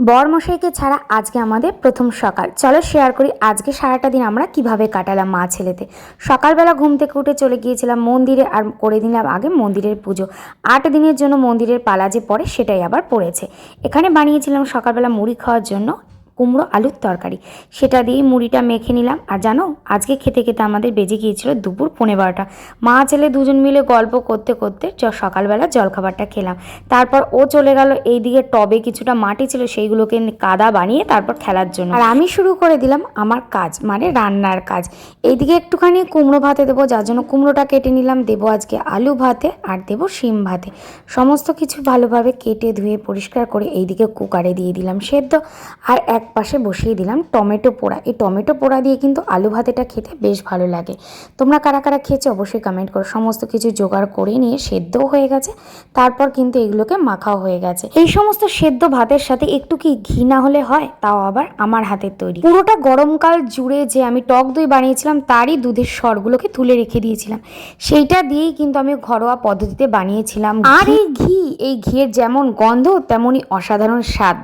বরমশাইকে ছাড়া আজকে আমাদের প্রথম সকাল। চলো শেয়ার করি আজকে সারাটা দিন আমরা কিভাবে কাটালাম মা ছেলেতে। সকালবেলা ঘুম থেকে উঠে চলে গিয়েছিলাম মন্দিরে, আর করে দিলাম আগে মন্দিরের পুজো। 8 দিনের জন্য মন্দিরের পালা যে পড়ে সেটাই আবার পড়েছে। এখানে বানিয়েছিলাম সকালবেলা মুড়ি খাওয়ার জন্য কুমড়ো আলুর তরকারি, সেটা দিয়েই মুড়িটা মেখে নিলাম। আর জানো আজকে খেতে খেতে আমাদের বেজে গিয়েছিল দুপুর 12:15। মা ছেলে দুজন মিলে গল্প করতে করতে সকালবেলা জলখাবারটা খেলাম। তারপর ও চলে গেল এইদিকে, টবে কিছুটা মাটি ছিল সেইগুলোকে কাদা বানিয়ে তারপর খেলার জন্য। আর আমি শুরু করে দিলাম আমার কাজ, মানে রান্নার কাজ। এইদিকে একটুখানি কুমড়ো ভাতে দেবো, যার জন্য কুমড়োটা কেটে নিলাম। দেবো আজকে আলু ভাতে আর দেবো শিম ভাতে। সমস্ত কিছু ভালোভাবে কেটে ধুয়ে পরিষ্কার করে এইদিকে কুকারে দিয়ে দিলাম সেদ্ধ। আর এক পাশে বসিয়ে দিলাম টমেটো পোড়া। এই টমেটো পোড়া দিয়ে কিন্তু আলু ভাতেটা খেতে বেশ ভালো লাগে। তোমরা কারা কারা খেয়েছো অবশ্যই কমেন্ট করো। সমস্ত কিছু জোগাড় করে নিয়ে সেদ্ধও হয়ে গেছে, তারপর কিন্তু এগুলোকে মাখাও হয়ে গেছে। এই সমস্ত সেদ্ধ ভাতের সাথে একটু কি ঘি না হলে হয়, তাও আবার আমার হাতের তৈরি। পুরোটা গরমকাল জুড়ে যে আমি টক দই বানিয়েছিলাম তারই দুধের সরগুলোকে তুলে রেখে দিয়েছিলাম, সেইটা দিয়েই কিন্তু আমি ঘরোয়া পদ্ধতিতে বানিয়েছিলাম। আর এই ঘিয়ের যেমন গন্ধ তেমনই অসাধারণ স্বাদ।